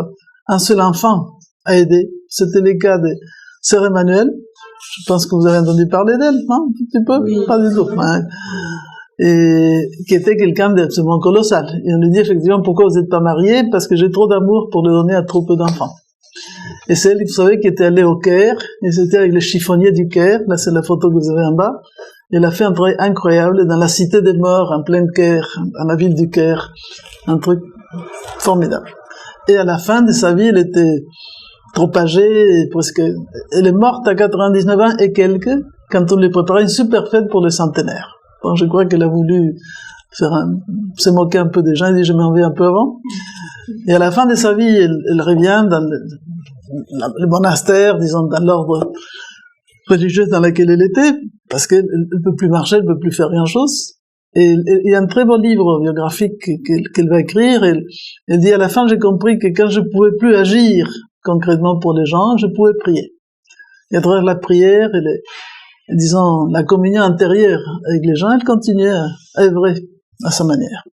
un seul enfant à aider. C'était le cas de Sœur Emmanuelle. Je pense que vous avez entendu parler d'elle, non? Un petit peu? Oui. Pas du tout. Hein. Et qui était quelqu'un d'absolument colossal. Et on lui dit effectivement, pourquoi vous n'êtes pas mariés? Parce que j'ai trop d'amour pour le donner à trop peu d'enfants. Et c'est elle, vous savez, qui était allée au Caire, et c'était avec les chiffonniers du Caire, là c'est la photo que vous avez en bas. Elle a fait un travail incroyable dans la cité des morts, en plein Caire, dans la ville du Caire. Un truc formidable. Et à la fin de sa vie, elle était trop âgée, presque, elle est morte à 99 ans et quelques, quand on lui préparait une super fête pour le centenaire. Donc je crois qu'elle a voulu se moquer un peu des gens, elle dit je m'en vais un peu avant. Et à la fin de sa vie, elle revient dans le monastère, disons, dans l'ordre religieux dans lequel elle était, parce qu'elle ne peut plus marcher, elle ne peut plus faire grand-chose. Et il y a un très beau livre biographique qu'elle va écrire. Elle dit à la fin, j'ai compris que quand je ne pouvais plus agir concrètement pour les gens, je pouvais prier. Et à travers la prière et disons, la communion intérieure avec les gens, elle continuait à œuvrer à sa manière.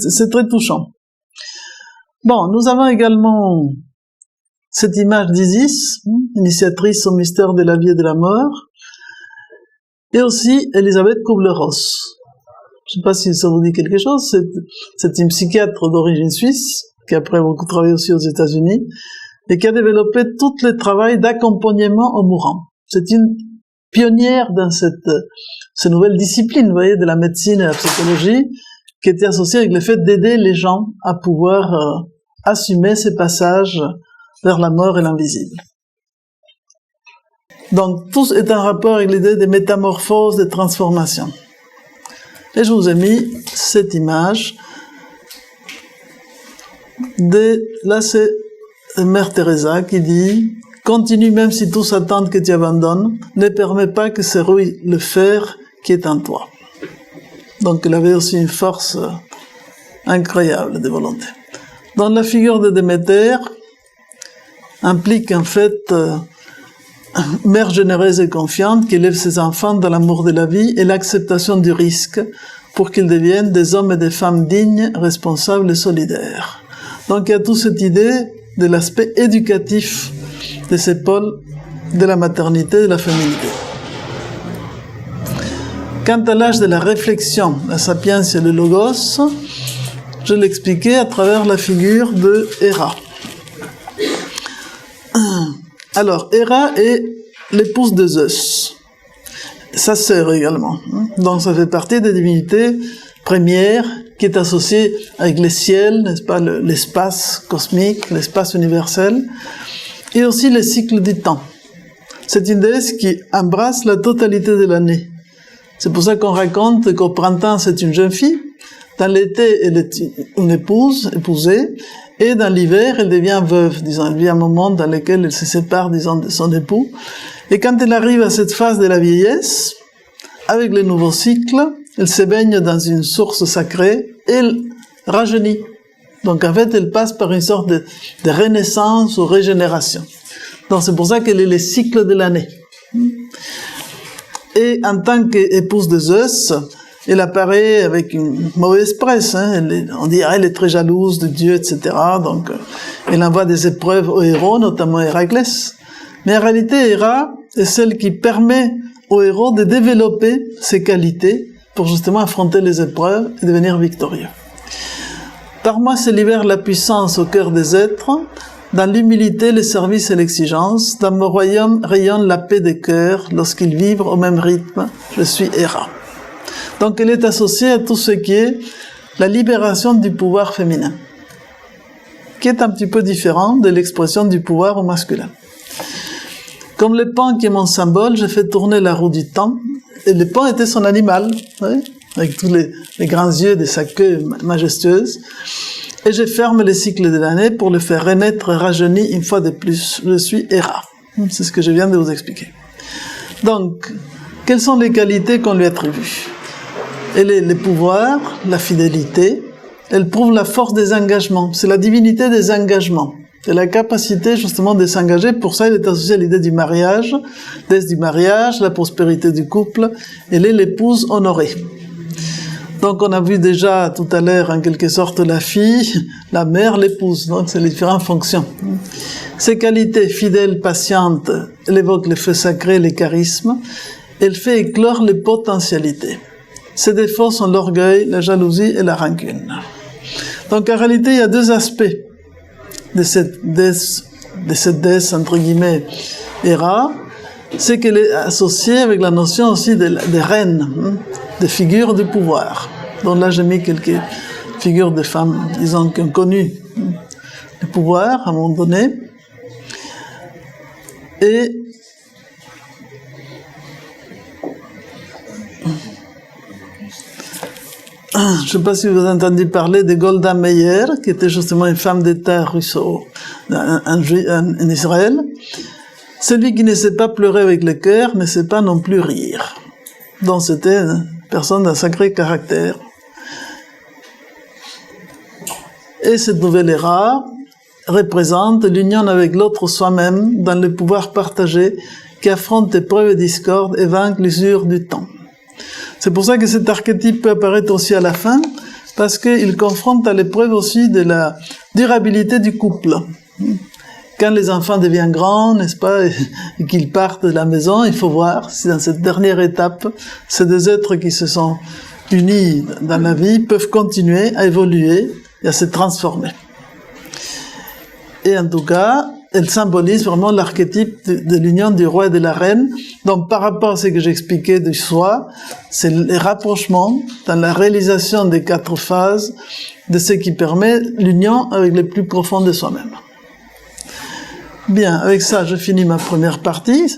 C'est très touchant. Bon, nous avons également cette image d'Isis, initiatrice au mystère de la vie et de la mort, et aussi Elisabeth Kubler-Ross. Je ne sais pas si ça vous dit quelque chose, c'est une psychiatre d'origine suisse, qui après a beaucoup travaillé aussi aux États-Unis, et qui a développé tout le travail d'accompagnement aux mourants. C'est une pionnière dans cette nouvelle discipline, vous voyez, de la médecine et la psychologie, qui était associée avec le fait d'aider les gens à pouvoir assumer ces passages vers la mort et l'invisible. Donc, tout est en rapport avec l'idée des métamorphoses, des transformations. Et je vous ai mis cette image là c'est Mère Teresa qui dit « Continue même si tous attendent que tu abandonnes, ne permets pas que s'érouille le fer qui est en toi. » Donc, elle avait aussi une force incroyable de volonté. Dans la figure de Déméter, implique en fait mère généreuse et confiante qui élève ses enfants dans l'amour de la vie et l'acceptation du risque pour qu'ils deviennent des hommes et des femmes dignes, responsables et solidaires. Donc il y a toute cette idée de l'aspect éducatif de ces pôles de la maternité et de la féminité. Quant à l'âge de la réflexion, la sapiens et le logos, je l'expliquais à travers la figure de Héra. Alors, Héra est l'épouse de Zeus, sa sœur également. Donc ça fait partie des divinités premières qui est associée avec les ciels, n'est-ce pas, l'espace cosmique, l'espace universel, et aussi les cycles du temps. C'est une déesse qui embrasse la totalité de l'année. C'est pour ça qu'on raconte qu'au printemps c'est une jeune fille, dans l'été elle est une épousée, et dans l'hiver, elle devient veuve, disons, elle vit un moment dans lequel elle se sépare, disons, de son époux. Et quand elle arrive à cette phase de la vieillesse, avec le nouveau cycle, elle se baigne dans une source sacrée, et elle rajeunit. Donc en fait, elle passe par une sorte de renaissance ou régénération. Donc c'est pour ça qu'elle est le cycle de l'année. Et en tant qu'épouse de Zeus, elle apparaît avec une mauvaise presse, on dirait elle est très jalouse de Dieu, etc. Donc, elle envoie des épreuves aux héros, notamment Héraclès. Mais en réalité, Héra est celle qui permet aux héros de développer ces qualités pour justement affronter les épreuves et devenir victorieux. Par moi se libère la puissance au cœur des êtres, dans l'humilité, le service et l'exigence, dans mon royaume rayonne la paix des cœurs, lorsqu'ils vivent au même rythme, je suis Héra. Donc elle est associée à tout ce qui est la libération du pouvoir féminin, qui est un petit peu différent de l'expression du pouvoir au masculin. Comme le pan qui est mon symbole, j'ai fait tourner la roue du temps, et le pan était son animal, oui, avec tous les grands yeux de sa queue majestueuse, et je ferme les cycles de l'année pour le faire renaître et rajeunir une fois de plus. Je suis Héra. C'est ce que je viens de vous expliquer. Donc, quelles sont les qualités qu'on lui attribue ? Elle est le pouvoir, la fidélité, elle prouve la force des engagements. C'est la divinité des engagements. C'est la capacité justement de s'engager. Pour ça, elle est associée à l'idée du mariage, déesse du mariage, la prospérité du couple. Elle est l'épouse honorée. Donc on a vu déjà tout à l'heure en quelque sorte la fille, la mère, l'épouse. Donc c'est les différentes fonctions. Ces qualités fidèles, patientes, elle évoque les feux sacrés, les charismes. Elle fait éclore les potentialités. Ses défauts sont l'orgueil, la jalousie et la rancune. Donc en réalité, il y a deux aspects de cette déesse de cette déesse, entre guillemets, Héra, c'est qu'elle est associée avec la notion aussi des reines, des figures du pouvoir. Donc là, j'ai mis quelques figures de femmes, disons, qui ont connu le pouvoir à un moment donné. Et je ne sais pas si vous avez entendu parler de Golda Meir, qui était justement une femme d'État russo en Israël. Celui qui ne sait pas pleurer avec le cœur ne sait pas non plus rire. Donc c'était une personne d'un sacré caractère. Et cette nouvelle Héra représente l'union avec l'autre soi-même dans le pouvoir partagé qui affronte épreuves et discordes et vainc l'usure du temps. C'est pour ça que cet archétype peut apparaître aussi à la fin, parce qu'il confronte à l'épreuve aussi de la durabilité du couple. Quand les enfants deviennent grands, n'est-ce pas, et qu'ils partent de la maison, il faut voir si dans cette dernière étape, ces deux êtres qui se sont unis dans la vie peuvent continuer à évoluer et à se transformer. Et en tout cas, elle symbolise vraiment l'archétype de l'union du roi et de la reine. Donc par rapport à ce que j'expliquais du soi, c'est le rapprochement dans la réalisation des 4 phases de ce qui permet l'union avec le plus profond de soi-même. Bien, avec ça, je finis ma première partie.